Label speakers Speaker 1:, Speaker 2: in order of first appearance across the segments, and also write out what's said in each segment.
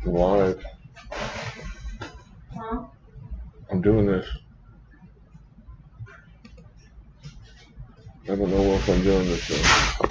Speaker 1: Live.
Speaker 2: Huh?
Speaker 1: I'm doing this. I don't know if I'm doing this though.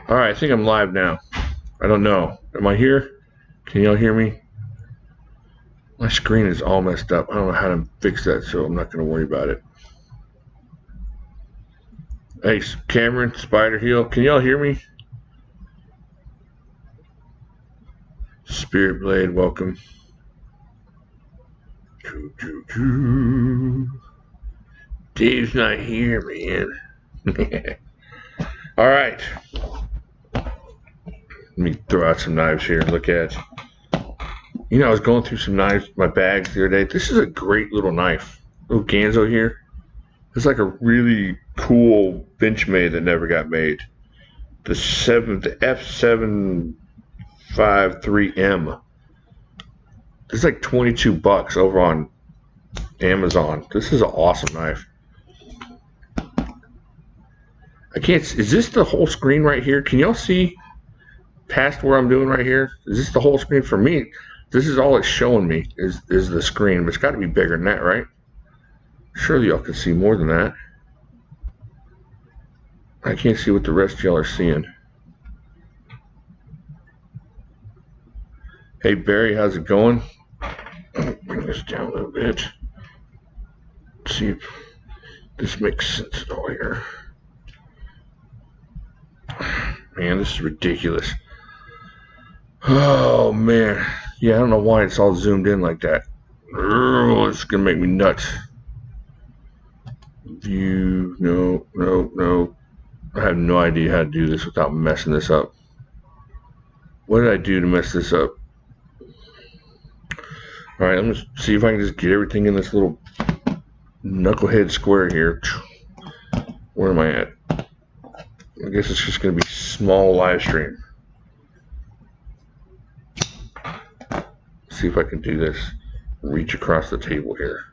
Speaker 1: Alright, I think I'm live now. I don't know. Am I here? Can y'all hear me? My screen is all messed up. I don't know how to fix that, so I'm not going to worry about it. Hey, Cameron, Spider Heel, can y'all hear me? Spirit Blade, welcome. Dave's not here, man. Alright. Let me throw out some knives here and look at. You know, I was going through some knives, my bags the other day. This is a great little knife. Little Ganzo here. It's like a really cool Benchmade that never got made. The F753M. It's like $22 over on Amazon. This is an awesome knife. I can't. Is this the whole screen right here? Can y'all see past where I'm doing right here? Is this the whole screen? For me, this is all it's showing me is the screen. But it's got to be bigger than that, right? Surely y'all can see more than that. I can't see what the rest of y'all are seeing. Hey Barry, how's it going? Bring this down a little bit. Let's see if this makes sense at all here. Man, this is ridiculous. Oh man. Yeah, I don't know why it's all zoomed in like that. Oh, it's gonna make me nuts. View, no. I have no idea how to do this without messing this up. What did I do to mess this up? Alright, I'm gonna see if I can just get everything in this little knucklehead square here. Where am I at? I guess it's just gonna be small live stream. See if I can do this. Reach across the table here.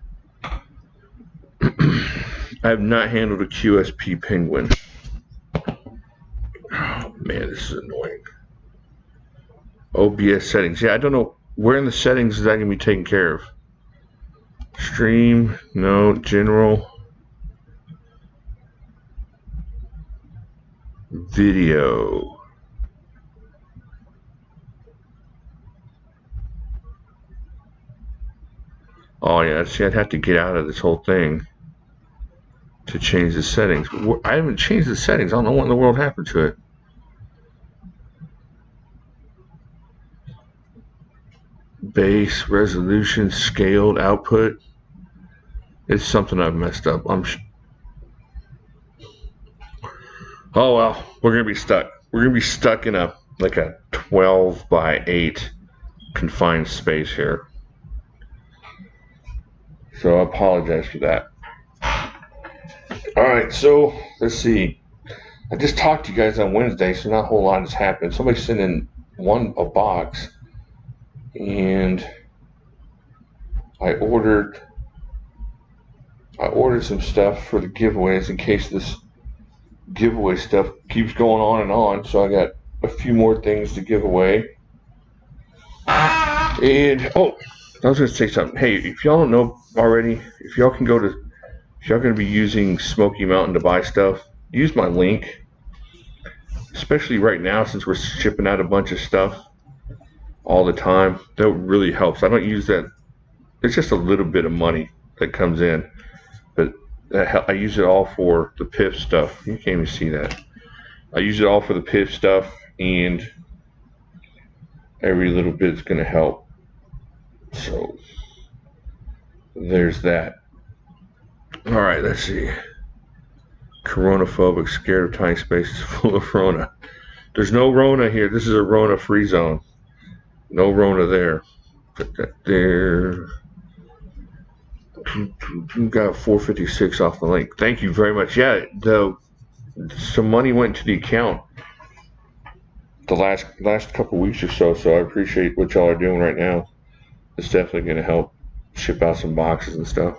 Speaker 1: I have not handled a QSP penguin. Oh man, this is annoying. OBS settings. Yeah, I don't know where in the settings is that gonna be taken care of. Stream, no, general. Video. Oh yeah, see, I'd have to get out of this whole thing to change the settings. I haven't changed the settings. I don't know what in the world happened to it. Base, resolution, scaled, output. It's something I've messed up. Oh well, we're gonna be stuck. We're gonna be stuck in a 12 by 8 confined space here. So I apologize for that. Alright, so let's see. I just talked to you guys on Wednesday, so not a whole lot has happened. Somebody sent in a box, and I ordered some stuff for the giveaways in case this giveaway stuff keeps going on and on. So I got a few more things to give away. And oh, I was gonna say something. Hey, if y'all don't know already, if y'all gonna be using Smoky Mountain to buy stuff, use my link. Especially right now, since we're shipping out a bunch of stuff all the time, that really helps. I don't use that. It's just a little bit of money that comes in, but I use it all for the PIF stuff. You can't even see that. I use it all for the PIF stuff, and every little bit is going to help. So there's that. All right, let's see. Coronaphobic, scared of tiny spaces full of Rona. There's no Rona here. This is a Rona free zone. No Rona there. Put that there. You got 456 off the link. Thank you very much. Yeah, some money went to the account the last couple weeks or so. So I appreciate what y'all are doing right now. It's definitely going to help ship out some boxes and stuff.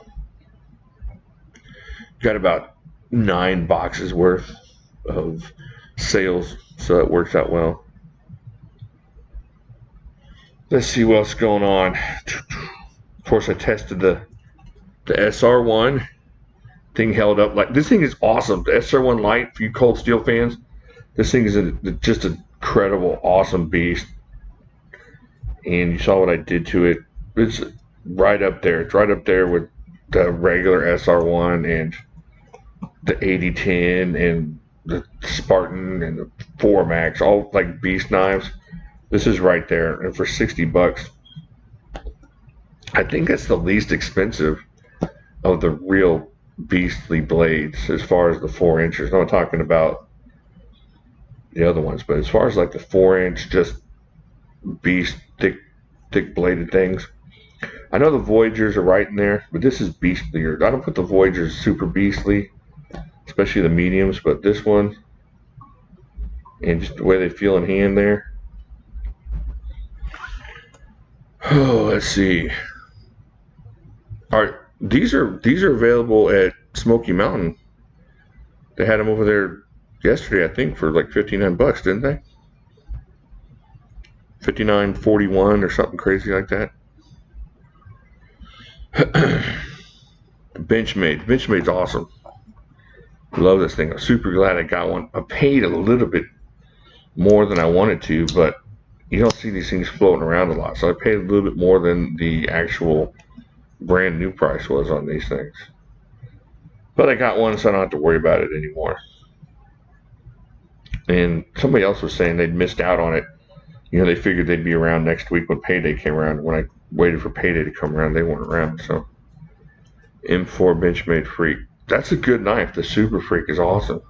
Speaker 1: Got about 9 boxes worth of sales, so it works out well. Let's see what's going on. Of course, I tested the SR1. Thing held up like this. Thing is awesome. The SR1 Lite for you Cold Steel fans. This thing is just an incredible, awesome beast. And you saw what I did to it. It's right up there. It's right up there with the regular SR1 and the 8010 and the Spartan and the 4Max, all like beast knives. This is right there, and for $60, I think that's the least expensive of the real beastly blades as far as the 4 inches. I'm not talking about the other ones, but as far as like the 4-inch, just beast thick bladed things. I know the Voyagers are right in there, but this is beastlier. I don't put the Voyagers super beastly, especially the mediums, but this one and just the way they feel in hand there. Oh, let's see. All right, these are available at Smoky Mountain. They had them over there yesterday, I think, for like $59, didn't they? $59.41 or something crazy like that. Benchmade's awesome. Love this thing. I'm super glad I got one. I paid a little bit more than I wanted to, but you don't see these things floating around a lot. So I paid a little bit more than the actual brand new price was on these things. But I got one, so I don't have to worry about it anymore. And somebody else was saying they'd missed out on it. You know, they figured they'd be around next week when payday came around. When I waited for payday to come around, they weren't around. So M4 Benchmade Freak. That's a good knife. The Super Freak is awesome.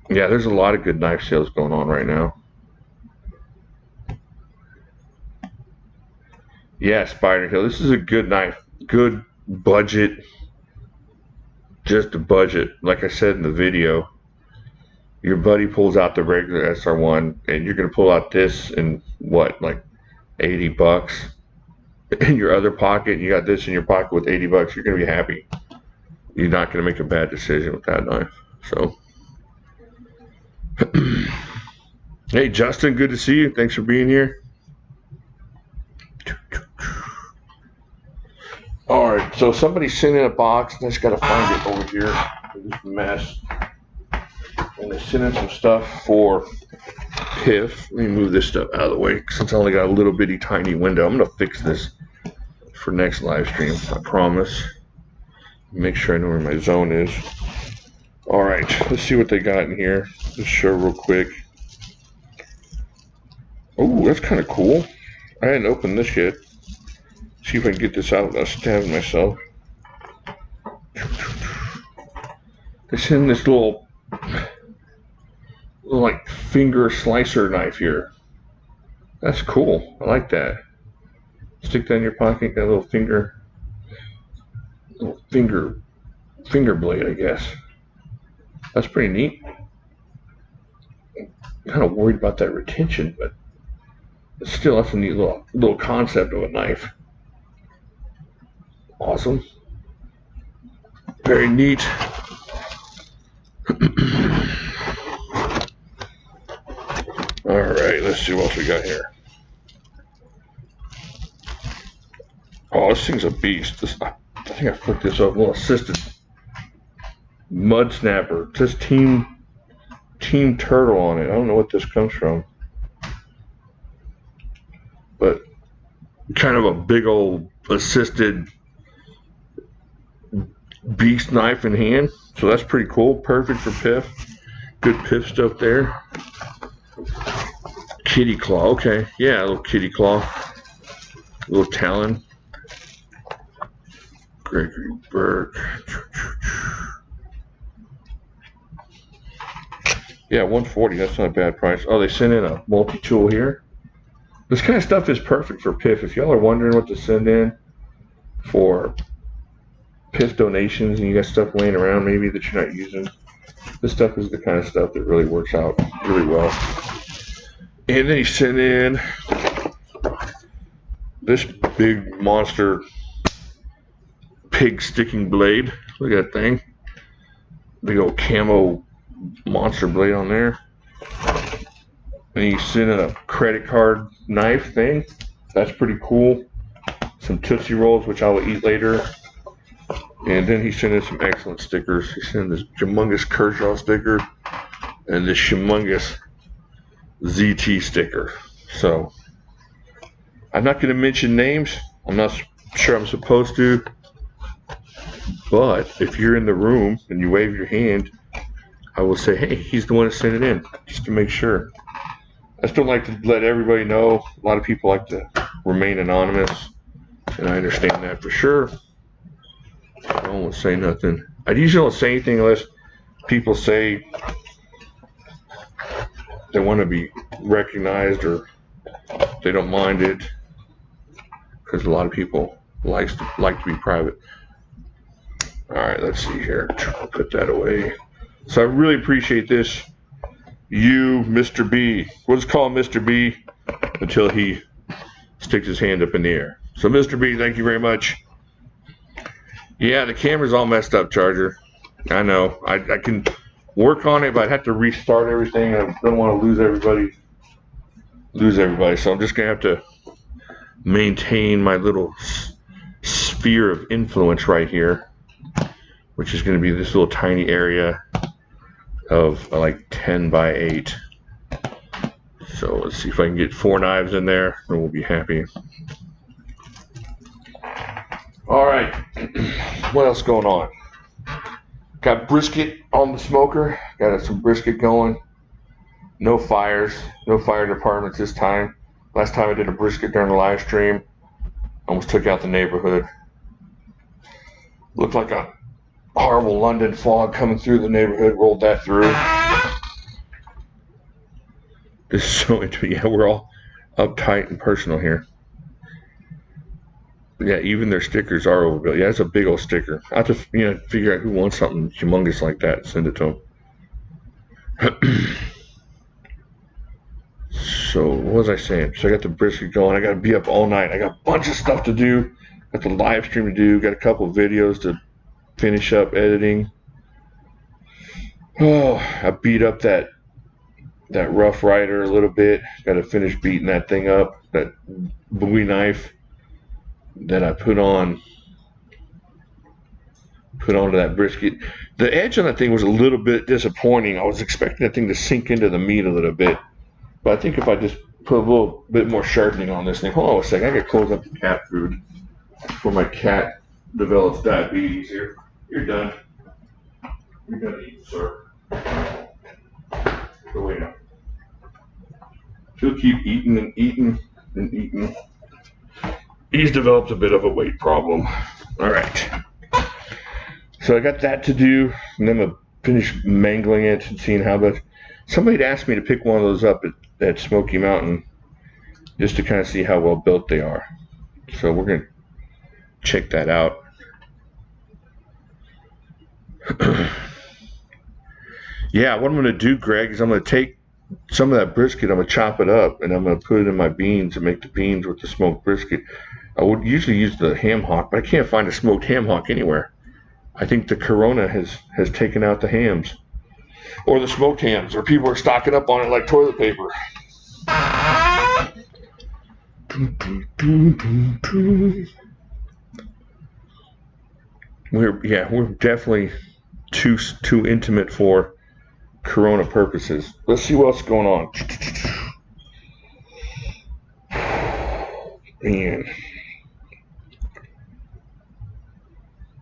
Speaker 1: Yeah, there's a lot of good knife sales going on right now. Yeah, Spider Hill. This is a good knife. Good budget. Just a budget. Like I said in the video, your buddy pulls out the regular SR1 and you're going to pull out this in what, like $80 in your other pocket. You got this in your pocket with $80. You're going to be happy. You're not going to make a bad decision with that knife. So, hey, Justin, good to see you. Thanks for being here. All right, so somebody sent in a box, and I just got to find it over here in this mess. And they sent in some stuff for Piff. Let me move this stuff out of the way since I only got a little bitty tiny window. I'm going to fix this for next live stream, I promise. Make sure I know where my zone is. All right, let's see what they got in here. Just show real quick. Oh, that's kind of cool. I hadn't opened this yet. See if I can get this out without stabbing myself. They send this little like finger slicer knife here. That's cool. I like that. Stick that in your pocket. Got a little finger blade, I guess. That's pretty neat. I'm kind of worried about that retention, but still, that's a neat little concept of a knife. Awesome. Very neat. All right, let's see what else we got here. Oh, this thing's a beast. I think I flipped this off. A little assisted mud snapper. It says Team Turtle on it. I don't know what this comes from, but kind of a big old assisted beast knife in hand. So that's pretty cool. Perfect for Piff. Good Piff stuff there. Kitty claw. Okay, yeah, a little kitty claw. A little talon. Gregory Burke. Yeah, $140. That's not a bad price. Oh, they sent in a multi-tool here. This kind of stuff is perfect for Piff. If y'all are wondering what to send in, for piss donations and you got stuff laying around maybe that you're not using. This stuff is the kind of stuff that really works out really well. And then he sent in this big monster pig sticking blade. Look at that thing. Big old camo monster blade on there. And he sent in a credit card knife thing. That's pretty cool. Some Tootsie Rolls, which I will eat later. And then he sent in some excellent stickers. He sent in this humongous Kershaw sticker and this humongous ZT sticker. So, I'm not going to mention names. I'm not sure I'm supposed to. But if you're in the room and you wave your hand, I will say, hey, he's the one that sent it in, just to make sure. I still like to let everybody know. A lot of people like to remain anonymous, and I understand that for sure. I won't say nothing. I usually don't say anything unless people say they want to be recognized or they don't mind it, because a lot of people like to be private. All right, let's see here. Put that away. So I really appreciate this. You, Mr. B. We'll just call him Mr. B until he sticks his hand up in the air. So Mr. B, thank you very much. Yeah, the camera's all messed up, Charger. I know. I can work on it, but I'd have to restart everything. I don't want to lose everybody. So I'm just going to have to maintain my little sphere of influence right here, which is going to be this little tiny area of like 10 by 8. So let's see if I can get 4 knives in there, and we'll be happy. All right, what else going on? Got brisket on the smoker. Got some brisket going. No fires, no fire departments this time. Last time I did a brisket during the live stream, almost took out the neighborhood. Looked like a horrible London fog coming through the neighborhood, rolled that through. This is so interesting. Yeah, we're all uptight and personal here. Yeah, even their stickers are overbuilt. Yeah, it's a big old sticker. I have to, figure out who wants something humongous like that and send it to them. So, what was I saying? So I got the brisket going. I got to be up all night. I got a bunch of stuff to do. Got the live stream to do. Got a couple of videos to finish up editing. Oh, I beat up that Rough Rider a little bit. Got to finish beating that thing up. That Bowie knife that I put onto that brisket. The edge on that thing was a little bit disappointing. I was expecting that thing to sink into the meat a little bit, but I think if I just put a little bit more sharpening on this thing. Hold on a second, I gotta close up the cat food before my cat develops diabetes here. You're done. You're done eating, sir. Go away now. He'll keep eating and eating and eating. He's developed a bit of a weight problem. All right. So I got that to do, and then I'm going to finish mangling it and seeing how much. Somebody had asked me to pick one of those up at Smoky Mountain just to kind of see how well built they are. So we're going to check that out. Yeah, what I'm going to do, Greg, is I'm going to take some of that brisket, I'm going to chop it up, and I'm going to put it in my beans and make the beans with the smoked brisket. I would usually use the ham hock, but I can't find a smoked ham hock anywhere. I think the Corona has taken out the hams. Or the smoked hams, or people are stocking up on it like toilet paper. We're definitely too intimate for Corona purposes. Let's see what's going on. Man.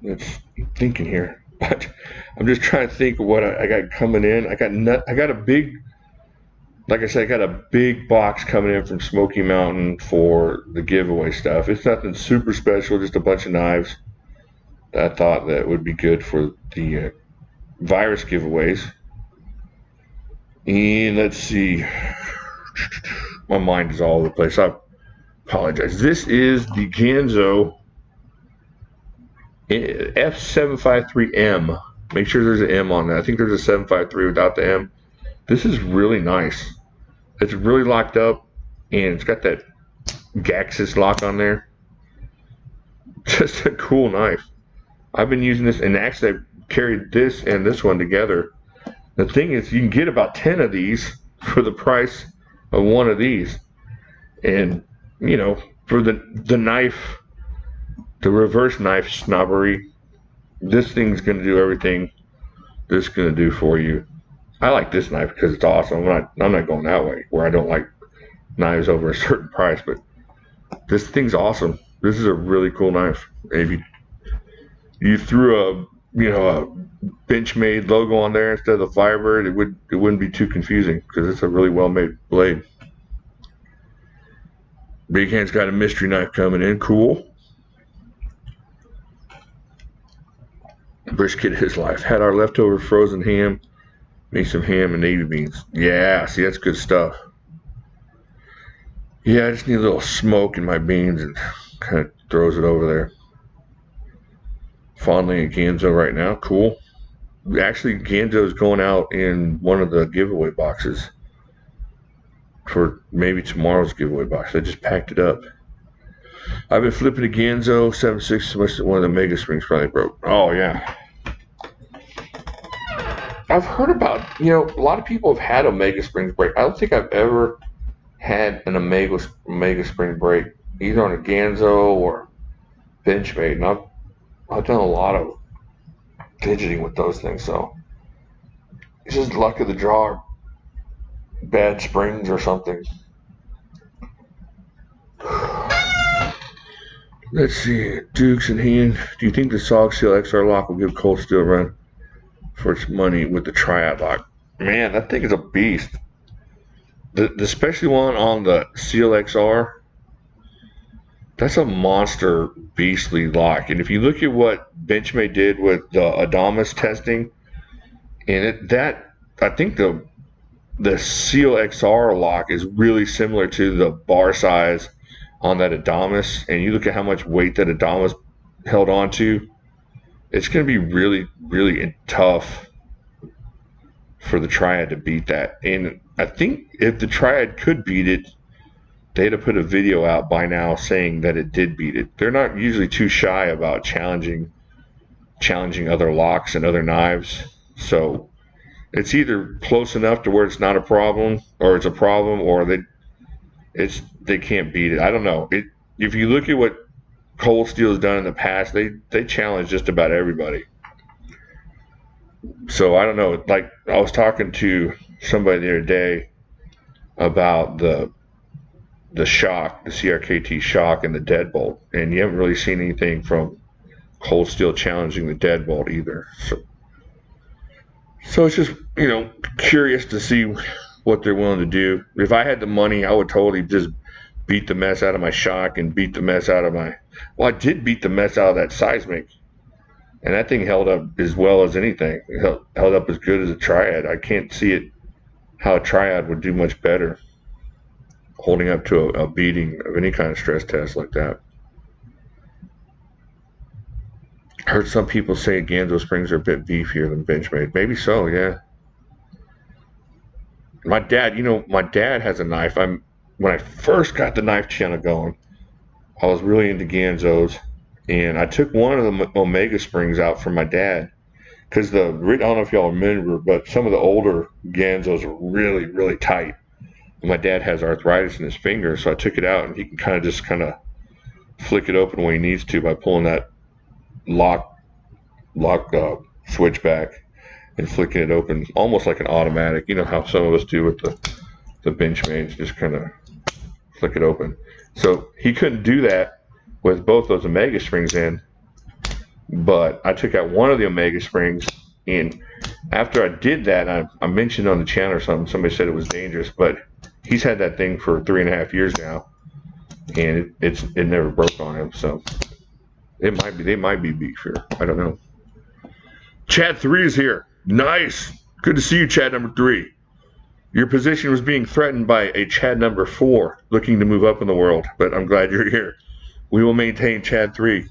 Speaker 1: Let's thinking here. But I'm just trying to think of what I got coming in. I got a big, like I said, I got a big box coming in from Smoky Mountain for the giveaway stuff. It's nothing super special, just a bunch of knives that I thought that would be good for the virus giveaways. And let's see. My mind is all over the place. I apologize. This is the Ganzo F753M. Make sure there's an M on that. I think there's a 753 without the M. This is really nice. It's really locked up, and it's got that Gaxus lock on there. Just a cool knife. I've been using this, and actually I carried this and this one together. The thing is, you can get about 10 of these for the price of one of these. And, you know, for the knife, the reverse knife snobbery, this thing's going to do everything this is going to do for you. I like this knife because it's awesome. I'm not going that way where I don't like knives over a certain price, but this thing's awesome. This is a really cool knife. If you threw a Benchmade logo on there instead of the Firebird, it wouldn't be too confusing because it's a really well made blade. Big Hand's got a mystery knife coming in. Cool. Brisket his life. Had our leftover frozen ham. Make some ham and navy beans. Yeah, see, that's good stuff. Yeah, I just need a little smoke in my beans and kind of throws it over there. Fondling a Ganzo right now. Cool. Actually, Ganzo is going out in one of the giveaway boxes for maybe tomorrow's giveaway box. I just packed it up. I've been flipping a Ganzo 7.6. One of the Mega Springs probably broke. Oh, yeah. I've heard about, a lot of people have had Omega Springs break. I don't think I've ever had an Omega Spring break, either on a Ganzo or Benchmade. And I've done a lot of fidgeting with those things, so it's just luck of the draw, bad springs or something. Let's see, Dukes in hand. Do you think the Sog Seal XR lock will give Cold Steel a run for its money with the Triad lock? Man, that thing is a beast. The special one on the Seal XR, that's a monster beastly lock. And if you look at what Benchmade did with the Adamas testing, and I think the Seal XR lock is really similar to the bar size on that Adamas, and you look at how much weight that Adamas held on to, it's going to be really, really tough for the Triad to beat that. And I think if the Triad could beat it, they'd have put a video out by now saying that it did beat it. They're not usually too shy about challenging other locks and other knives. So it's either close enough to where it's not a problem, or it's a problem, or they can't beat it. I don't know. If you look at what Cold Steel has done in the past, they challenge just about everybody. So I don't know. Like, I was talking to somebody the other day about the shock, the CRKT shock, and the deadbolt, and you haven't really seen anything from Cold Steel challenging the deadbolt either. So it's just, curious to see what they're willing to do. If I had the money, I would totally just beat the mess out of my shock and beat the mess out of I did beat the mess out of that Seismic, and that thing held up as well as anything. It held up as good as a Triad. I can't see how a Triad would do much better holding up to a beating of any kind of stress test like that. I heard some people say Ganzo springs are a bit beefier than Benchmade. Maybe so, yeah. My dad has a knife. When I first got the knife channel going, I was really into Ganzos, and I took one of the Omega Springs out for my dad because I don't know if y'all remember, but some of the older Ganzos are really, really tight. And my dad has arthritis in his finger, so I took it out, and he can kind of flick it open when he needs to by pulling that lock switch back and flicking it open almost like an automatic. You know how some of us do with the Benchmades, just kind of flick it open. So he couldn't do that with both those Omega Springs in, but I took out one of the Omega Springs, and after I did that, I mentioned on the channel or something, somebody said it was dangerous, but he's had that thing for 3.5 years now, and it never broke on him, so they might be beefier. I don't know. Chad 3 is here. Nice. Good to see you, Chad number 3. Your position was being threatened by a Chad number 4 looking to move up in the world, but I'm glad you're here. We will maintain Chad 3.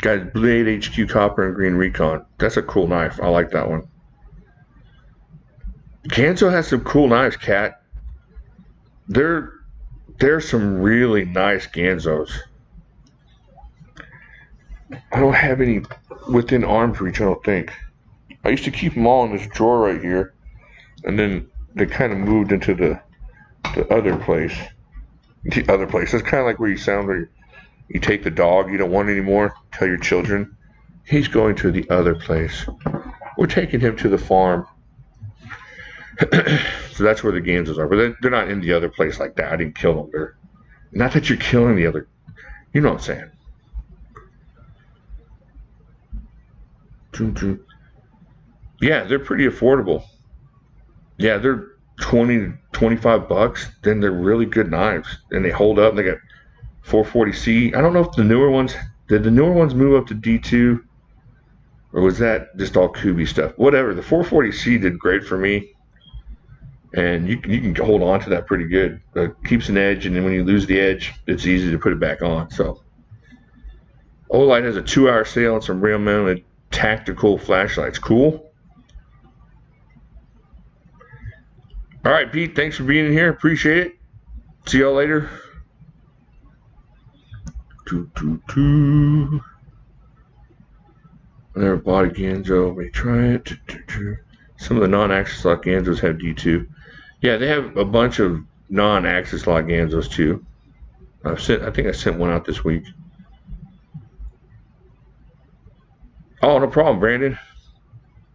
Speaker 1: Guys, Blade HQ Copper and Green Recon. That's a cool knife. I like that one. Ganzo has some cool knives, Cat. There's some really nice Ganzos. I don't have any within arm's reach, I don't think. I used to keep them all in this drawer right here, and then they kind of moved into the other place. The other place. That's kind of like where you sound where you take the dog you don't want anymore. Tell your children, he's going to the other place. We're taking him to the farm. So that's where the Ganzos are. But they're not in the other place like that. I didn't kill them there. Not that you're killing the other. You know what I'm saying. Yeah, they're pretty affordable. Yeah, they're 20 25 bucks. Then they're really good knives, and they hold up. And they got 440C. I don't know if the newer ones did the newer ones move up to D2, or was that just all Kubi stuff? Whatever. The 440C did great for me, and you can hold on to that pretty good. It keeps an edge, and then when you lose the edge, it's easy to put it back on. So, Olight has a 2-hour sale on some rail-mounted tactical flashlights. Cool. All right, Pete, thanks for being in here. Appreciate it. See y'all later. I never bought a Ganzo. May try it. Some of the non-axis lock Ganzos have D2. Yeah, they have a bunch of non-axis lock Ganzos too. I think I sent one out this week. Oh, no problem, Brandon.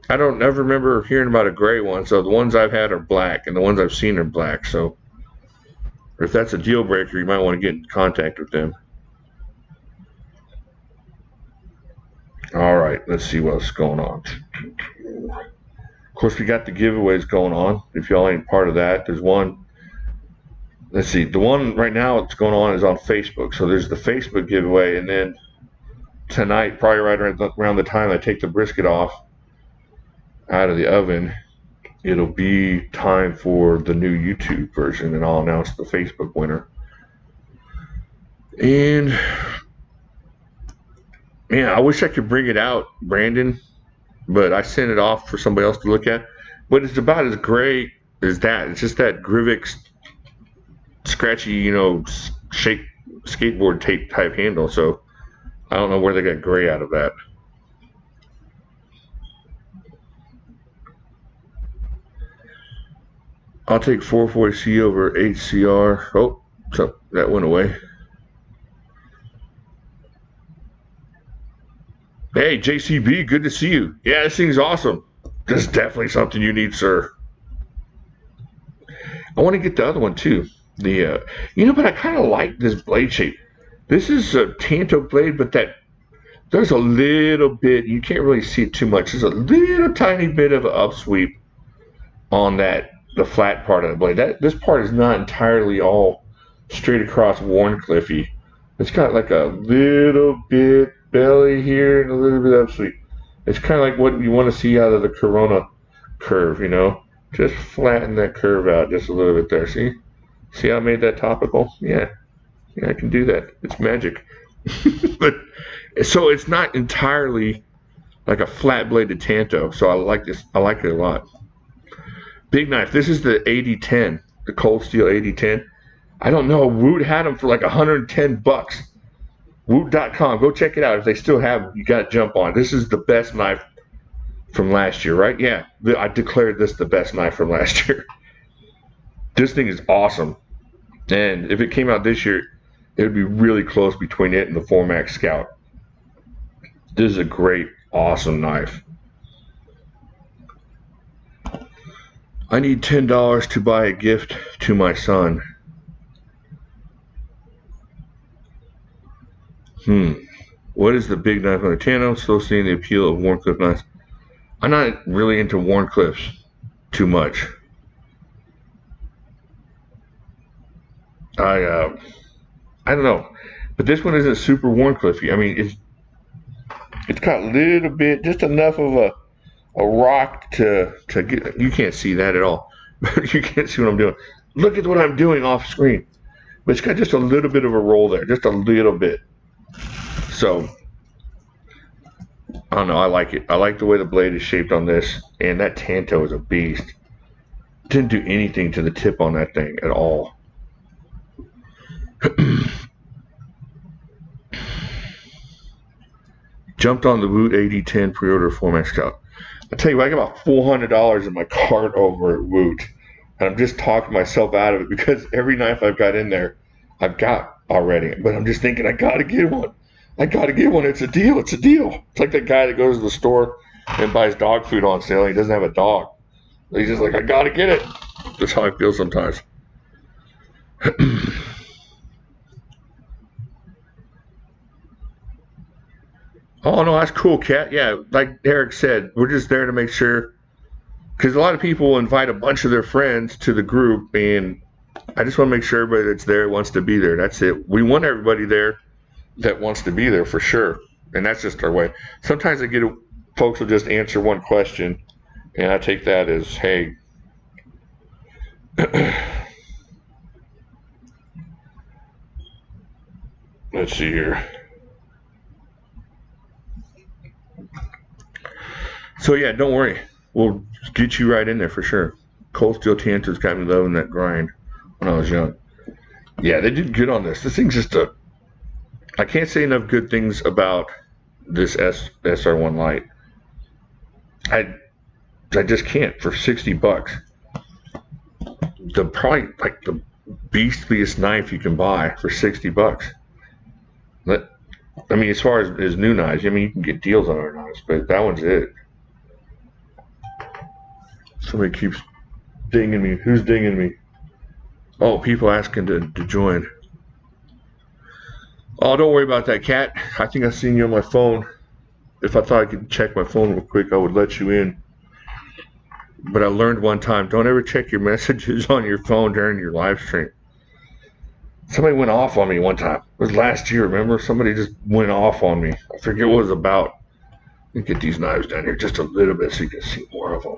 Speaker 1: I don't ever remember hearing about a gray one, so the ones I've had are black, and the ones I've seen are black. So if that's a deal breaker, you might want to get in contact with them. All right, let's see what's going on. Of course, we got the giveaways going on. If y'all ain't part of that, there's one. Let's see. The one right now that's going on is on Facebook. So there's the Facebook giveaway, and then tonight, probably right around the time I take the brisket off out of the oven, it'll be time for the new YouTube version, and I'll announce the Facebook winner. And man, I wish I could bring it out, Brandon, but I sent it off for somebody else to look at. But it's about as gray as that. It's just that Grivix scratchy, shake skateboard tape type handle. So I don't know where they got gray out of that. I'll take 440C over HCR. Oh, so that went away. Hey, JCB, good to see you. Yeah, this thing's awesome. This is definitely something you need, sir. I want to get the other one, too. But I kind of like this blade shape. This is a Tanto blade, but there's a little bit, you can't really see it too much. There's a little tiny bit of an upsweep on the flat part of the blade. This part is not entirely all straight across Warncliffy. It's got like a little bit belly here and a little bit upsweep. It's kind of like what you want to see out of the Corona curve, Just flatten that curve out just a little bit there. See how I made that topical? Yeah, I can do that. It's magic. But so it's not entirely like a flat bladed Tanto. So I like this. I like it a lot. Big knife. This is the 8010, the Cold Steel 8010. I don't know. Woot had them for like $110. Woot.com. Go check it out. If they still have them, you got to jump on. This is the best knife from last year, right? Yeah, I declared this the best knife from last year. This thing is awesome. And if it came out this year, it would be really close between it and the Formax Scout. This is a great, awesome knife. I need $10 to buy a gift to my son. What is the big knife on the Tanto? Still seeing the appeal of Warncliffe knives. I'm not really into Warncliffes too much. I don't know, but this one isn't super Warncliffey. I mean, it's got a little bit, just enough of a rock to get. You can't see that at all. You can't see what I'm doing. Look at what I'm doing off screen. but it's got just a little bit of a roll there, just a little bit. So I don't know, I like it. I like the way the blade is shaped on this, and that Tanto is a beast. Didn't do anything to the tip on that thing at all. Jumped on the Woot 8010 pre-order Formax Scout. I tell you what, I got about $400 in my cart over at Woot, and I'm just talking myself out of it because every knife I've got in there, I've got already. But I'm just thinking, I gotta get one. I gotta get one. It's a deal. It's a deal. It's like that guy that goes to the store and buys dog food on sale. He doesn't have a dog. He's just like, I gotta get it. That's how I feel sometimes. Oh, no, that's cool, Kat. Yeah, like Eric said, we're just there to make sure, because a lot of people invite a bunch of their friends to the group, and I just want to make sure everybody that's there wants to be there. That's it. We want everybody there that wants to be there for sure, and that's just our way. Sometimes I get folks will just answer one question, and I take that as, hey, let's see here. So yeah, don't worry. We'll get you right in there for sure. Cold Steel Tantos got me loving that grind when I was young. Yeah, they did good on this. This thing's just I can't say enough good things about this SR1 Lite. I just can't for $60. Probably like the beastliest knife you can buy for $60. I mean, as far as new knives, I mean, you can get deals on other knives, but that one's it. Somebody keeps dinging me. Who's dinging me? Oh, people asking to join. Oh, don't worry about that, Kat. I think I've seen you on my phone. If I thought I could check my phone real quick, I would let you in. But I learned one time, don't ever check your messages on your phone during your live stream. Somebody went off on me one time. It was last year, remember? Somebody just went off on me. I forget what it was about. Let me get these knives down here just a little bit so you can see more of them.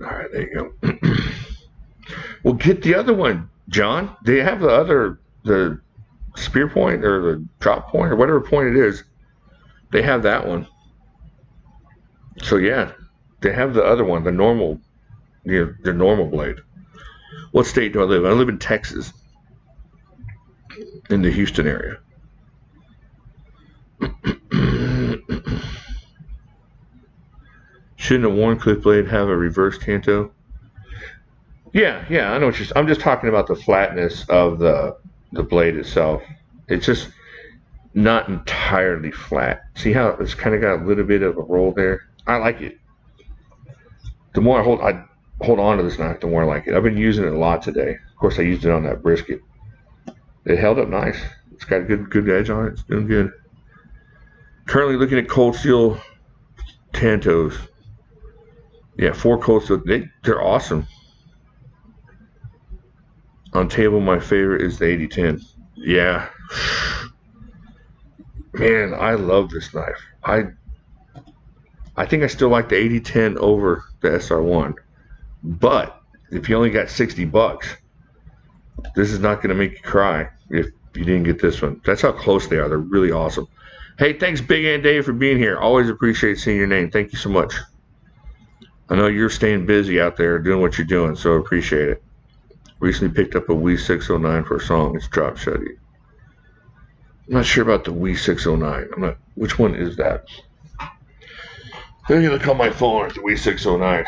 Speaker 1: All right, there you go. Well, get the other one, John. They have the spear point or the drop point or whatever point it is. They have that one. So yeah, they have the other one, the normal, the normal blade. What state do I live in? I live in Texas, in the Houston area. Shouldn't a Warncliffe blade have a reverse Tanto? Yeah, I know what you're saying. I'm just talking about the flatness of the blade itself. It's just not entirely flat. See how it's kind of got a little bit of a roll there? I like it. The more I hold on to this knife, the more I like it. I've been using it a lot today. Of course, I used it on that brisket. It held up nice. It's got a good edge on it. It's doing good. Currently looking at Cold Steel Tantos. Yeah, 4 Cold Steel. They're awesome. On table, my favorite is the 8010. Yeah. Man, I love this knife. I think I still like the 8010 over the SR1. But if you only got $60, this is not going to make you cry if you didn't get this one. That's how close they are. They're really awesome. Hey, thanks Big Ant Dave for being here. Always appreciate seeing your name. Thank you so much. I know you're staying busy out there doing what you're doing, so appreciate it. Recently picked up a Wii 609 for a song. It's drop shutty. I'm not sure about the Wii 609. Which one is that? Let me look on my phone at the Wii 609.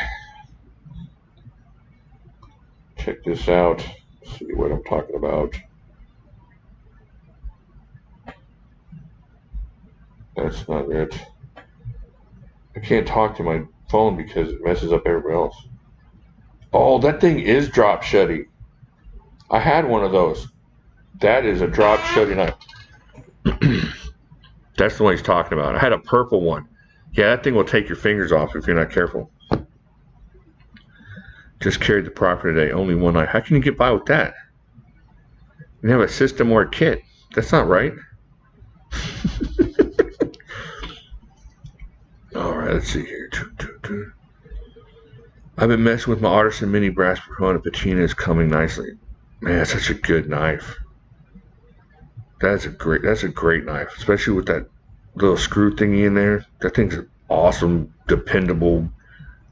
Speaker 1: Check this out. See what I'm talking about. That's not it. I can't talk to my phone because it messes up everybody else. Oh, that thing is drop shutty. I had one of those. That is a drop shutty knife. That's the one he's talking about. I had a purple one. Yeah, that thing will take your fingers off if you're not careful. Just carried the property today. Only one knife. How can you get by with that? You have a system or a kit. That's not right. Alright, let's see here. I've been messing with my Artisan Mini Brass Perona Patina. Is coming nicely. Man, that's such a good knife. That's a great knife, especially with that little screw thingy in there. That thing's an awesome, dependable,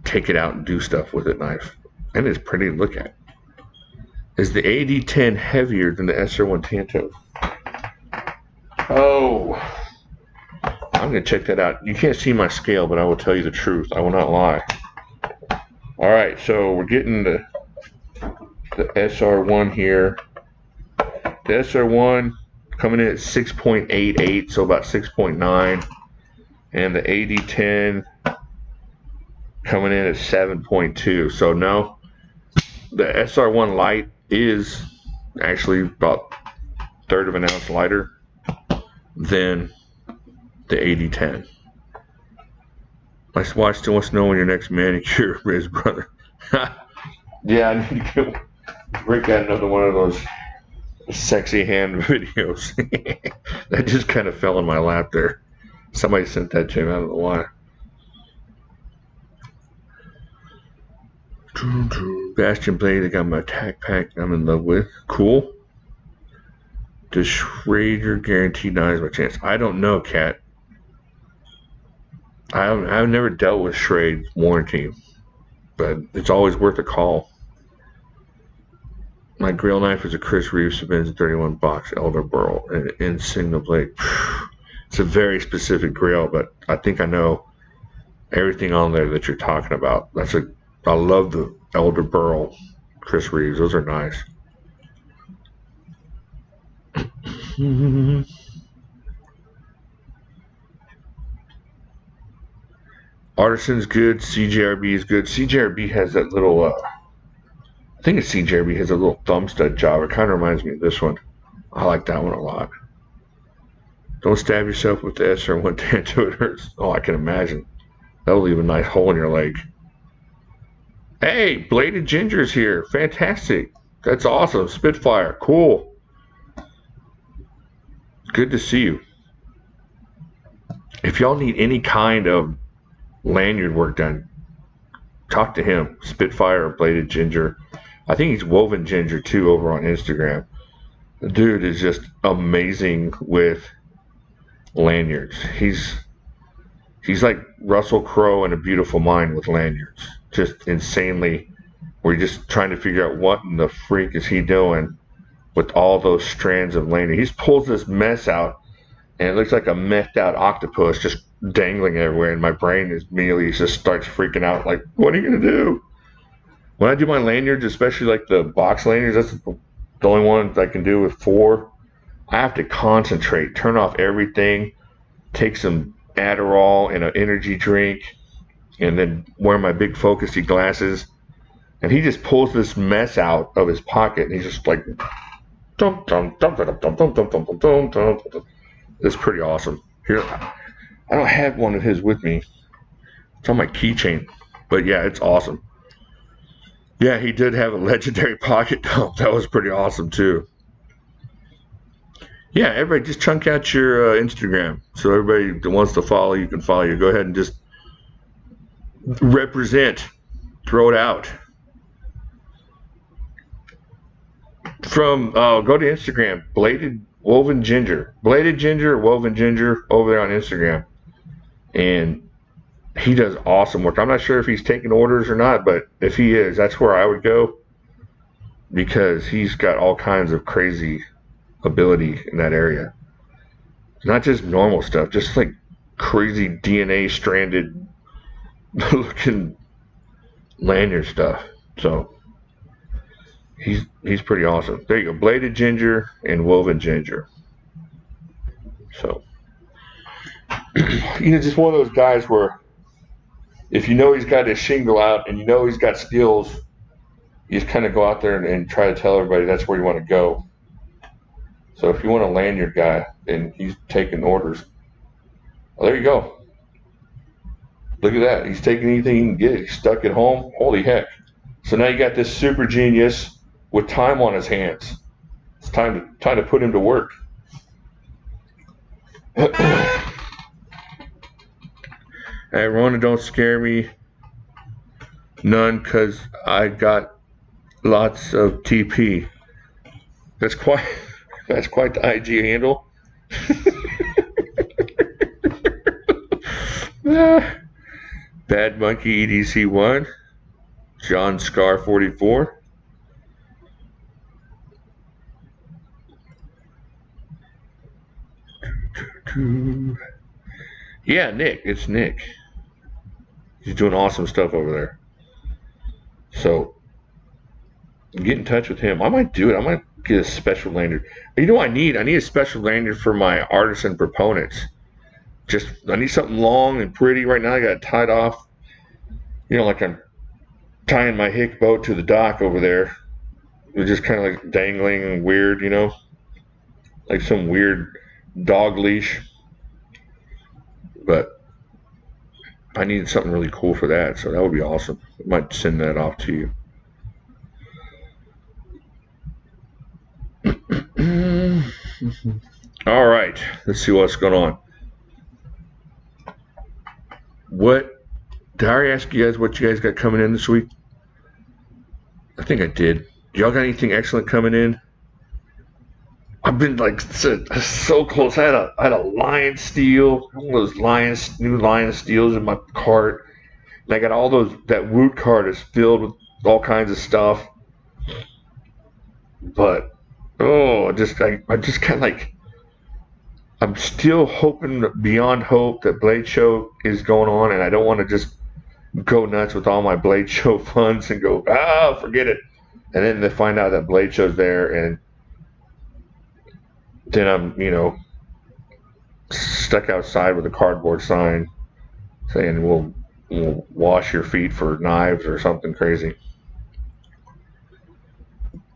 Speaker 1: take it out and do stuff with it knife. And it's pretty to look at. Is the AD-10 heavier than the SR1 Tanto? Oh, I'm going to check that out. You can't see my scale, but I will tell you the truth. I will not lie. All right, so we're getting the SR1 here. The SR1 coming in at 6.88, so about 6.9. And the AD-10 coming in at 7.2. So no, the SR1 Lite is actually about a third of an ounce lighter than the AD-10. My wife still wants to know when your next manicure is, brother. Yeah, I need to get Rick got another one of those sexy hand videos. That just kind of fell in my lap there. Somebody sent that to me, I don't know why. Bastion Blade, I got my attack pack I'm in love with. Cool. Does Schrader guarantee knives by chance? I don't know, Kat. I've never dealt with Schrade warranty, but it's always worth a call. My grill knife is a Chris Reeves Benz 31 box Elder Burl and in signal blade. It's a very specific grill, but I think I know everything on there that you're talking about. I love the Elder Burl Chris Reeves. Those are nice. Artisan's good. CJRB is good. CJRB has that little, I think it's CJRB has a little thumb stud job. It kind of reminds me of this one. I like that one a lot. Don't stab yourself with the SR1 Tanto. It hurts. Oh, I can imagine. That'll leave a nice hole in your leg. Hey, Bladed Ginger's here. Fantastic. That's awesome. Spitfire. Cool. Good to see you. If y'all need any kind of lanyard work done, talk to him. Spitfire or Bladed Ginger. I think he's Woven Ginger too over on Instagram. The dude is just amazing with lanyards. He's like Russell Crowe in A Beautiful Mind with lanyards. Just insanely. We're just trying to figure out what in the freak is he doing with all those strands of lanyard. He pulls this mess out, and it looks like a methed out octopus just dangling everywhere. And my brain is immediately just starts freaking out. Like, what are you gonna do? When I do my lanyards, especially like the box lanyards, that's the only one I can do with 4. I have to concentrate, turn off everything, take some Adderall and an energy drink, and then wear my big focusy glasses. And he just pulls this mess out of his pocket, and he's just like, dum dum dum dum dum dum dum dum dum dum. It's pretty awesome. Here, I don't have one of his with me. It's on my keychain, but yeah, it's awesome. Yeah, he did have a legendary pocket dump. That was pretty awesome too. Yeah, everybody just chunk out your Instagram. So everybody that wants to follow you can follow you. Go ahead and just represent. Throw it out. Go to Instagram, Bladed Ginger or Woven Ginger over there on Instagram. And he does awesome work. I'm not sure if he's taking orders or not, but if he is, that's where I would go, because he's got all kinds of crazy ability in that area. Not just normal stuff, just like crazy DNA stranded looking lanyard stuff. So he's pretty awesome. There you go, Bladed Ginger and Woven Ginger. So just one of those guys where if you know he's got his shingle out and you know he's got skills, you just kind of go out there and try to tell everybody that's where you want to go. So if you want a lanyard guy and he's taking orders, well, there you go. Look at that. He's taking anything he can get. He's stuck at home. Holy heck. So now you got this super genius with time on his hands. It's time to put him to work. Hey, Rona, don't scare me none, because I got lots of TP. That's quite the IG handle. Bad Monkey EDC1, John Scar 44. Yeah, Nick. It's Nick. He's doing awesome stuff over there. So get in touch with him. I might do it. I might get a special lanyard. You know what I need? I need a special lanyard for my artisan proponents. I need something long and pretty. Right now I got it tied off. You know, like I'm tying my hick boat to the dock over there. It's just kind of like dangling and weird, you know, like some weird dog leash. But I needed something really cool for that, so that would be awesome. I might send that off to you. All right, let's see what's going on. Did I already ask you guys what you guys got coming in this week? I think I did. Y'all got anything excellent coming in? I've been like so close. I had a lion steel, one of those new lion steels in my cart. And I got all that Woot cart is filled with all kinds of stuff. But I just kind of like, I'm still hoping beyond hope that Blade Show is going on, and I don't want to just go nuts with all my Blade Show funds and go, forget it. And then they find out that Blade Show's there, and then I'm, stuck outside with a cardboard sign saying we'll wash your feet for knives or something crazy.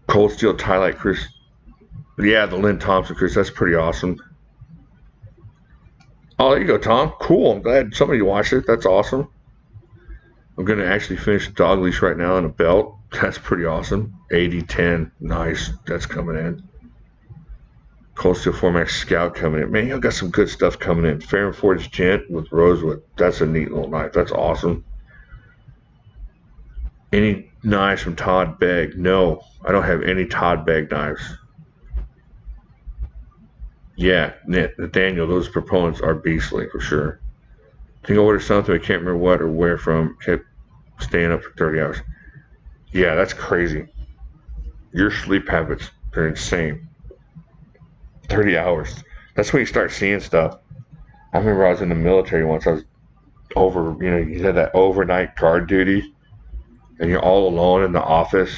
Speaker 1: Cold Steel Tie-Light Chris. Yeah, the Lynn Thompson Chris. That's pretty awesome. Oh, there you go, Tom. Cool. I'm glad somebody watched it. That's awesome. I'm going to actually finish the dog leash right now on a belt. That's pretty awesome. 80-10. Nice. That's coming in. Cold Steel Formax Scout coming in. Man, y'all got some good stuff coming in. Fair and Forged Gent with rosewood. That's a neat little knife. That's awesome. Any knives from Todd Begg? No, I don't have any Todd Begg knives. Yeah, Nathaniel, those proponents are beastly for sure. I think I ordered something, I can't remember what or where from. Kept staying up for 30 hours. Yeah, that's crazy. Your sleep habits are insane. 30 hours. That's when you start seeing stuff. I remember I was in the military once. I was you had that overnight guard duty, and you're all alone in the office.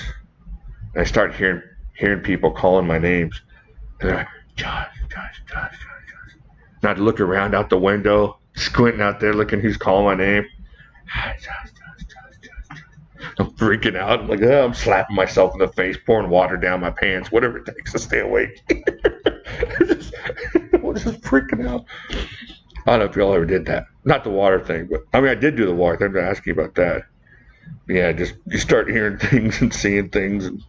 Speaker 1: And I start hearing people calling my names. And they're like, Josh. And I'd look around out the window, squinting out there, looking who's calling my name. Josh. I'm freaking out. I'm like, I'm slapping myself in the face, pouring water down my pants, whatever it takes to stay awake. I'm just freaking out. I don't know if y'all ever did that. Not the water thing, but I did do the water thing. I'm going to ask you about that. Yeah, just you start hearing things and seeing things. And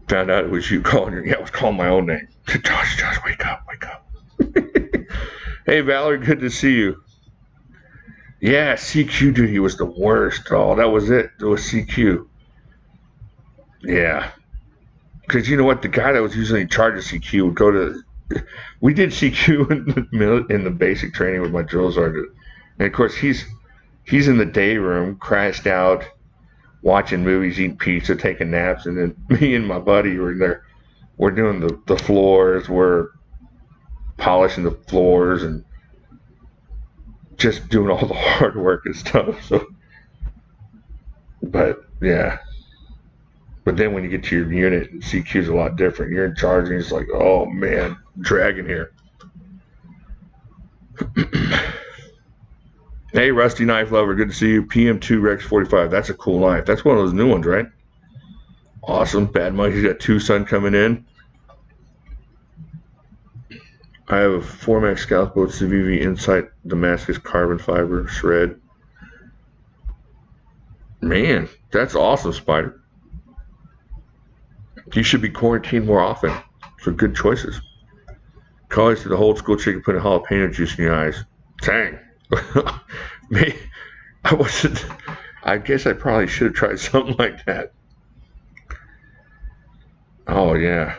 Speaker 1: found out it was you calling I was calling my own name. Josh, wake up. Hey, Valerie, good to see you. Yeah, CQ duty was the worst. Oh, that was it. It was CQ. Yeah. Because you know what? The guy that was usually in charge of CQ would go to... We did CQ in the basic training with my drill sergeant. And, of course, he's in the day room, crashed out, watching movies, eating pizza, taking naps, and then me and my buddy were there. We're doing the floors, we're polishing the floors, and just doing all the hard work and stuff. So, but yeah. But then when you get to your unit, CQ's a lot different. You're in charge, and it's like, oh man, dragging here. Hey, Rusty Knife Lover, good to see you. PM2 Rex 45. That's a cool knife. That's one of those new ones, right? Awesome. Bad Monkey's got Tucson coming in. I have a Formax Scout Boat CVV Insight Damascus carbon fiber shred. Man, that's awesome, Spider. You should be quarantined more often. So good choices. Colleagues to the old school chicken putting jalapeno juice in your eyes. Dang. I guess I probably should have tried something like that. Oh yeah.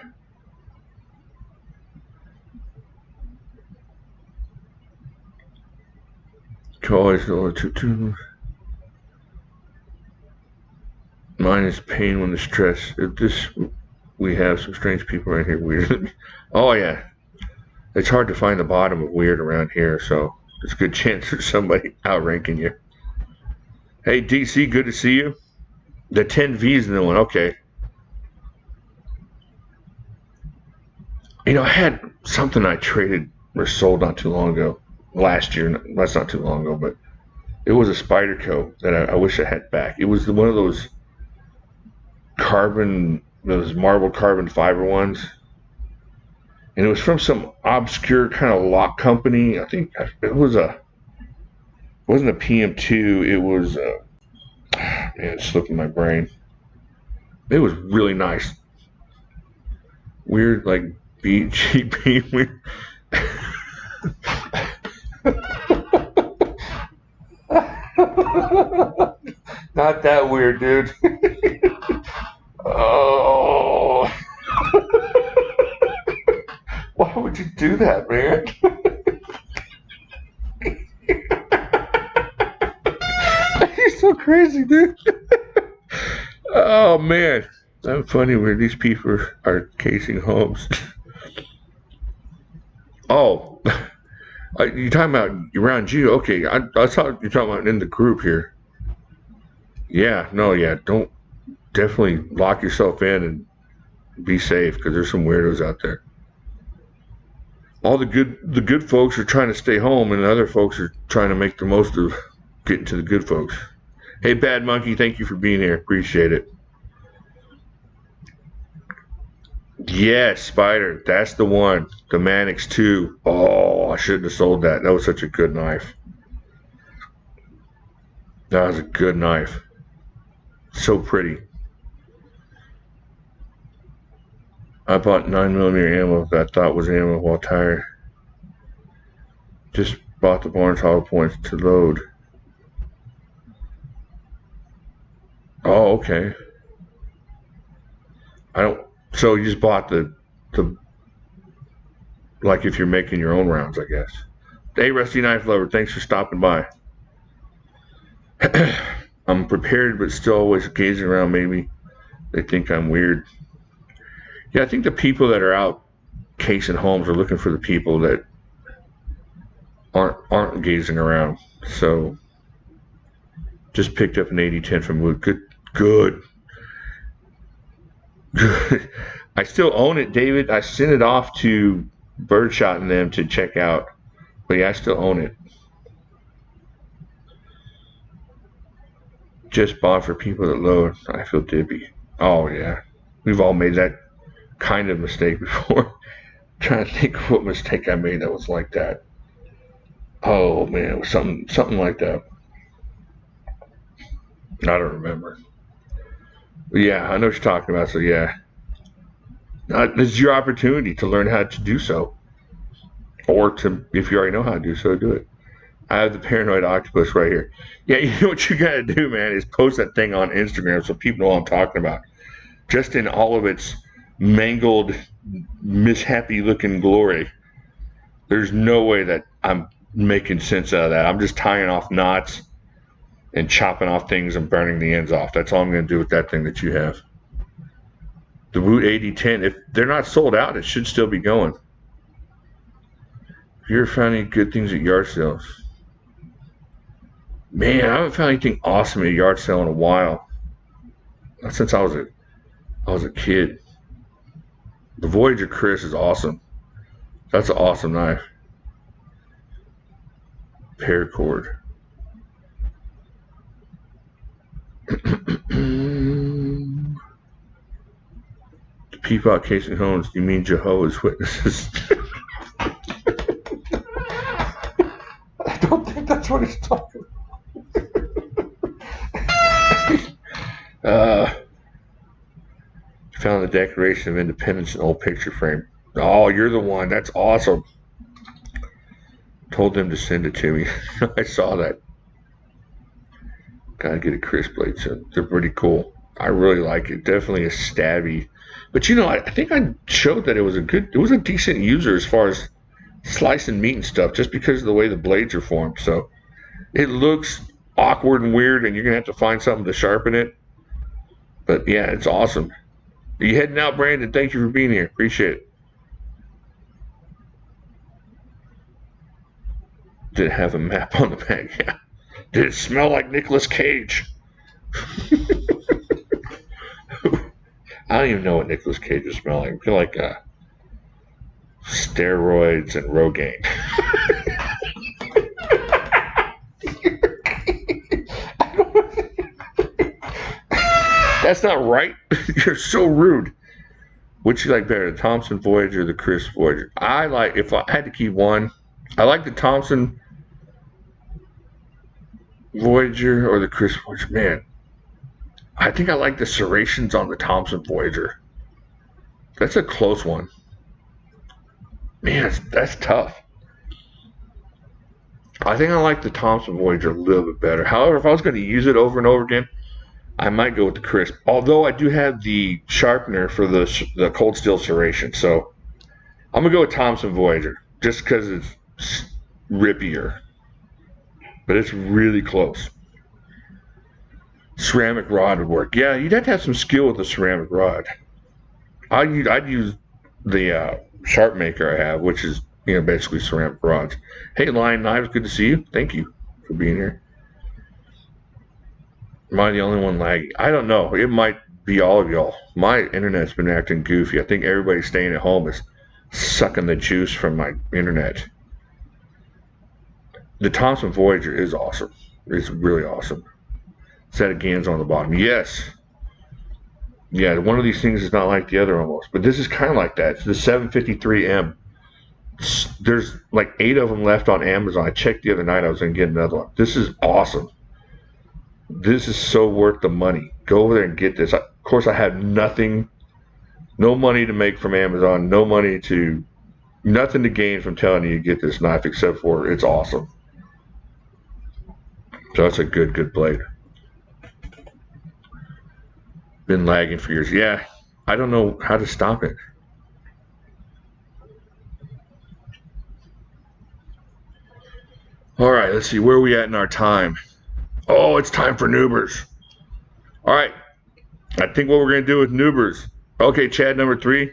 Speaker 1: Always two. Mine is pain when the stress. If this, we have some strange people around here. Weird. Oh yeah. It's hard to find the bottom of weird around here, so there's a good chance there's somebody outranking you. Hey DC, good to see you. The 10V's in the one. Okay. You know, I had something I traded or sold not too long ago. Last year. That's not too long ago, but it was a Spyderco that I wish I had back. It was one of those those marble carbon fiber ones. And it was from some obscure kind of lock company. I think it wasn't a PM2. It was, man, it's slipping my brain. It was really nice. Weird, like, cheap, weird. Not that weird, dude. Oh. Why would you do that, man? You're so crazy, dude. Oh, man. That's funny where these people are casing homes. Oh. You're talking about around you? Okay, I thought you're talking about in the group here. Yeah, no, yeah. Don't definitely lock yourself in and be safe because there's some weirdos out there. All the good folks are trying to stay home, and the other folks are trying to make the most of getting to the good folks. Hey, Bad Monkey, thank you for being here. Appreciate it. Yes, Spider, that's the one. The Manix 2. Oh, I shouldn't have sold that. That was such a good knife. That was a good knife. So pretty. I bought 9mm ammo that I thought was ammo while tired. Just bought the Barnes hollow points to load. Oh, okay. So you just bought the like if you're making your own rounds, I guess. Hey, Rusty Knife Lover, thanks for stopping by. I'm prepared, but still always gazing around. Maybe they think I'm weird. Yeah, I think the people that are out casing homes are looking for the people that aren't gazing around. So just picked up an 8010 from Wood. Good. I still own it, David. I sent it off to Birdshot and them to check out. But yeah, I still own it. Just bought for people that load. I feel dibby. Oh yeah. We've all made that kind of mistake before. Trying to think of what mistake I made that was like that. Oh man, it was something like that. I don't remember. But yeah, I know what you're talking about. So yeah, this is your opportunity to learn how to do so, or to, if you already know how to do so, do it. I have the paranoid octopus right here. Yeah, you know what you gotta do, man, is post that thing on Instagram so people know what I'm talking about. Just in all of its mangled, mishappy-looking glory. There's no way that I'm making sense out of that. I'm just tying off knots and chopping off things and burning the ends off. That's all I'm going to do with that thing that you have. The Woot 8010, if they're not sold out, it should still be going. Have you ever found any good things at yard sales? Man, I haven't found anything awesome at a yard sale in a while. Not since I was a kid. The Voyager Chris is awesome. That's an awesome knife. Paracord. The people out casing homes, you mean Jehovah's Witnesses? I don't think that's what he's talking about. Found the Declaration of Independence in an old picture frame. Oh, you're the one. That's awesome. Told them to send it to me. I saw that. Gotta get a Chris blade soon. They're pretty cool. I really like it. Definitely a stabby. But you know, I think I showed that it was a decent user as far as slicing meat and stuff, just because of the way the blades are formed. So it looks awkward and weird, and you're gonna have to find something to sharpen it. But yeah, it's awesome. Are you heading out, Brandon? Thank you for being here. Appreciate it. Did it have a map on the back? Yeah. Did it smell like Nicolas Cage? I don't even know what Nicolas Cage is smelling. I feel like steroids and Rogaine. That's not right. You're so rude. Which you like better, the Thompson Voyager or the Chris Voyager? I like, if I had to keep one, I like the Thompson Voyager or the Chris Voyager. Man, I think I like the serrations on the Thompson Voyager. That's a close one. Man, that's tough. I think I like the Thompson Voyager a little bit better. However, if I was going to use it over and over again, I might go with the Crisp. Although I do have the sharpener for the cold steel serration. So I'm going to go with Thompson Voyager just because it's rippier. But it's really close. Ceramic rod would work. Yeah, you'd have to have some skill with the ceramic rod. I'd use the sharp maker I have, which is basically ceramic rods. Hey, Lion Knives, good to see you. Thank you for being here. Am I the only one lagging? I don't know. It might be all of y'all. My internet's been acting goofy. I think everybody staying at home is sucking the juice from my internet. The Thompson Voyager is awesome. It's really awesome. Set of GANs on the bottom. Yes. Yeah, one of these things is not like the other almost. But this is kind of like that. It's the 753M. There's like 8 of them left on Amazon. I checked the other night. I was going to get another one. This is awesome. This is so worth the money. Go over there and get this. Of course, I have nothing, no money to make from Amazon, nothing to gain from telling you to get this knife except for it's awesome. So that's a good blade. Been lagging for years. Yeah, I don't know how to stop it. All right, let's see. Where are we at in our time? Oh, it's time for Nubers. All right. I think what we're going to do with Nubers. Okay, Chad number 3.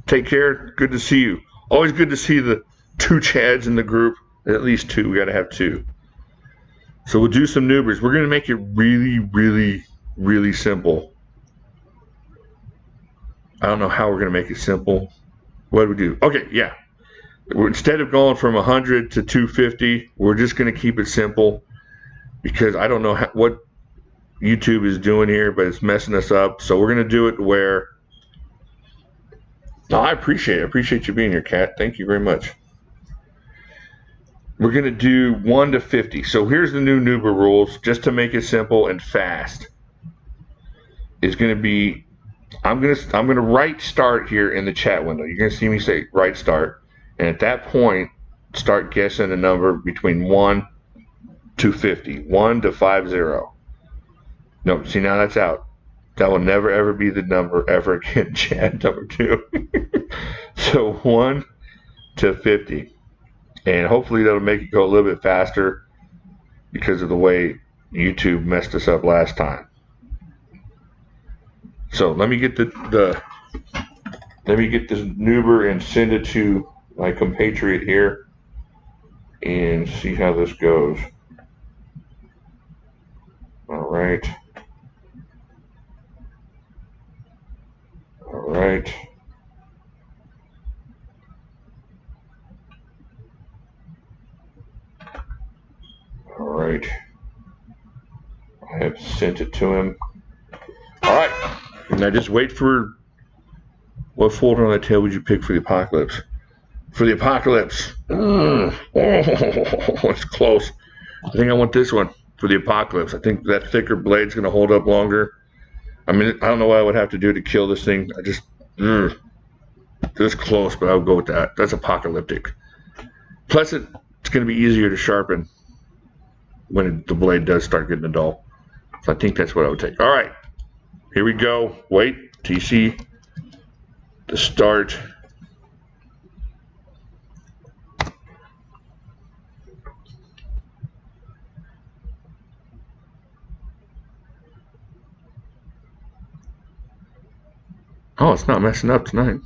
Speaker 1: Take care. Good to see you. Always good to see the 2 Chads in the group. At least 2. We got to have 2. So we'll do some Nubers. We're going to make it really simple. I don't know how we're going to make it simple. What do we do? Okay, yeah. Instead of going from 100 to 250, we're just going to keep it simple because I don't know what YouTube is doing here, but it's messing us up. So we're going to do it where... No, I appreciate it. I appreciate you being here, Kat. Thank you very much. We're going to do 1 to 50. So here's the new Nuber rules, just to make it simple and fast. It's going to be... I'm going to write start here in the chat window. You're going to see me say write start. And at that point, start guessing a number between 1 to 50. 1 to 50. No, see, now that's out. That will never, ever be the number ever again, Chad, number 2. So 1 to 50. And hopefully that'll make it go a little bit faster because of the way YouTube messed us up last time. So let me get let me get this Nuber and send it to my compatriot here and see how this goes. All right. All right. All right. I have sent it to him. All right. Now just wait for what folder on the tail would you pick for the apocalypse? For the apocalypse. Oh, it's close. I think I want this one for the apocalypse. I think that thicker blade's going to hold up longer. I mean, I don't know what I would have to do to kill this thing. I just, this close, but I would go with that. That's apocalyptic. Plus, it's going to be easier to sharpen when the blade does start getting dull. So I think that's what I would take. All right. Here we go. Wait, TC to start. Oh, it's not messing up tonight.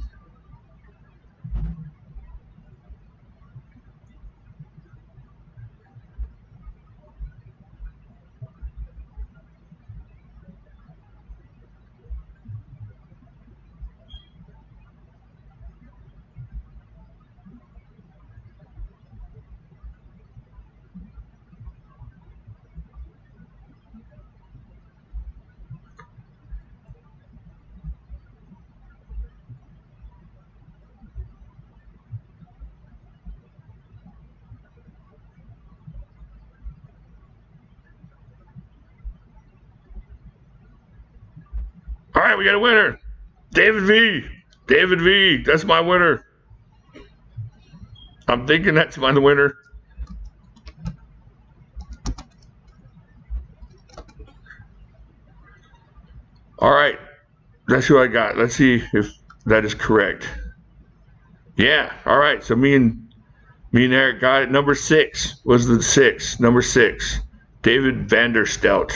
Speaker 1: All right, we got a winner. David V. David V. That's my winner. I'm thinking that's my winner. All right. That's who I got. Let's see if that is correct. Yeah. All right. So me and Eric got it. Number 6 was the 6. Number 6. David Vanderstout.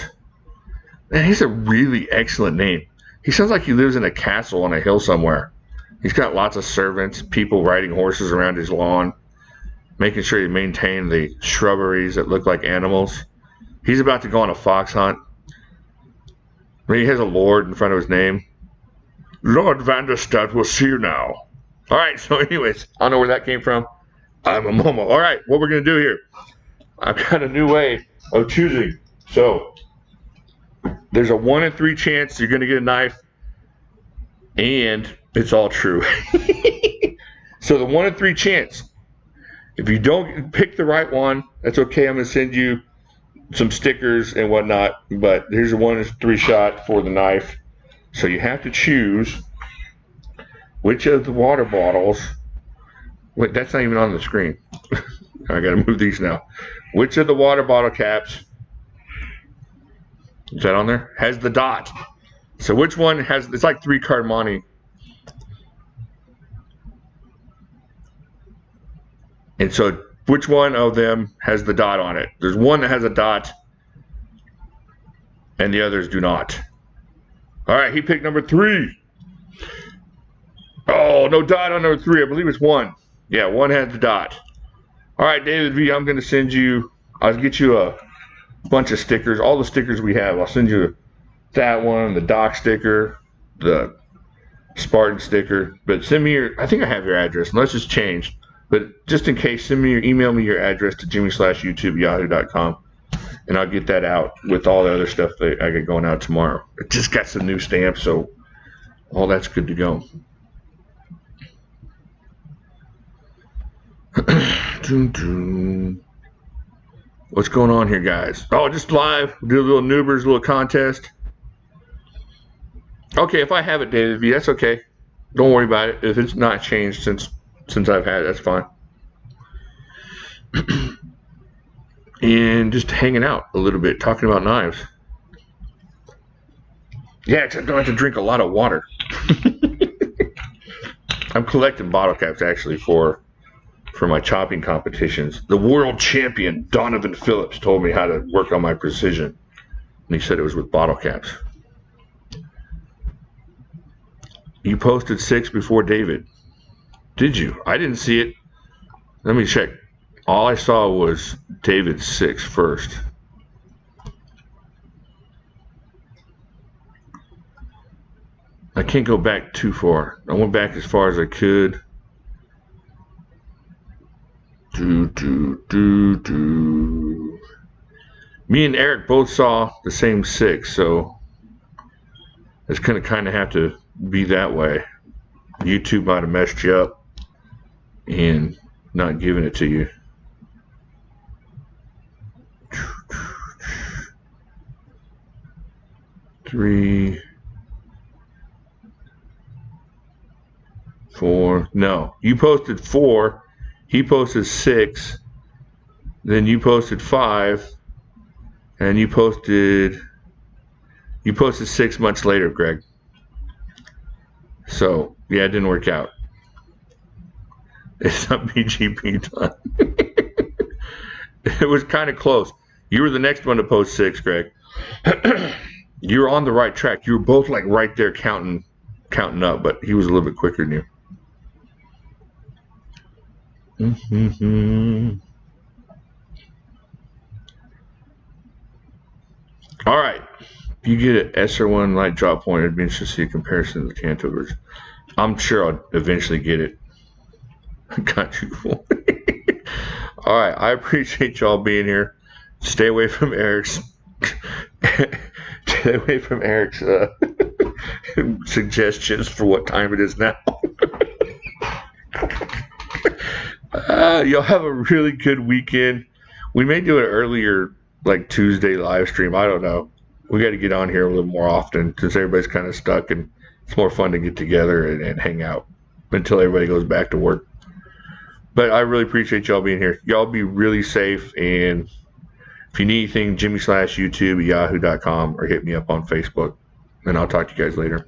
Speaker 1: Man, he's a really excellent name. He sounds like he lives in a castle on a hill somewhere. He's got lots of servants, people riding horses around his lawn, making sure he maintains the shrubberies that look like animals. He's about to go on a fox hunt. I mean, he has a lord in front of his name. Lord Vanderstout will see you now. All right, so anyways, I don't know where that came from. I'm a Momo. All right, what we're going to do here. I've got a new way of choosing. So there's a 1 in 3 chance you're going to get a knife, and it's all true. So the 1 in 3 chance, if you don't pick the right one, that's okay. I'm going to send you some stickers and whatnot, but here's a 1 in 3 shot for the knife. So you have to choose which of the water bottles. Wait, that's not even on the screen. I got to move these now. Which of the water bottle caps, is that on there, has the dot? So which one has, it's like 3 card monte. And so which one of them has the dot on it? There's one that has a dot and the others do not. All right, he picked number 3. Oh, no dot on number 3. I believe it's 1. Yeah, 1 had the dot. All right, David V, I'm going to send you, I'll get you a bunch of stickers, all the stickers we have. I'll send you that one, the Doc sticker, the Spartan sticker. But send me your, I think I have your address, unless it's changed. But just in case, email me your address to jimislashyoutube@yahoo.com, and I'll get that out with all the other stuff that I get going out tomorrow. I just got some new stamps, so all that's good to go. What's going on here, guys? Oh, just live. Do a little Nubers, a little contest. Okay, if I have it, David V, that's okay. Don't worry about it. If it's not changed since I've had it, that's fine. And just hanging out a little bit, talking about knives. Yeah, except I don't have to drink a lot of water. I'm collecting bottle caps actually for my chopping competitions. The world champion Donovan Phillips told me how to work on my precision, and he said it was with bottle caps. You posted 6 before David. Did you? I didn't see it. Let me check. All I saw was David's 6 first. I can't go back too far. I went back as far as I could. Me and Eric both saw the same 6, so it's going to kind of have to be that way. YouTube might have messed you up and not giving it to you. Three, 4. No, you posted 4. He posted 6, then you posted 5, and you posted You posted 6 months later, Greg. So, yeah, it didn't work out. It's not BGP time. It was kind of close. You were the next one to post 6, Greg. You were on the right track. You were both like right there counting up, but he was a little bit quicker than you. All right. If you get an SR1 light drop point, it'd be interesting to see a comparison of the Kanto version. I'm sure I'll eventually get it. Got you. All right. I appreciate y'all being here. Stay away from Eric's. Stay away from Eric's suggestions for what time it is now. Y'all have a really good weekend. We may do it earlier, like Tuesday live stream. I don't know. We got to get on here a little more often since everybody's kind of stuck, and it's more fun to get together and hang out until everybody goes back to work. But I really appreciate y'all being here. Y'all be really safe, and if you need anything, jimislashyoutube@yahoo.com or hit me up on Facebook, and I'll talk to you guys later.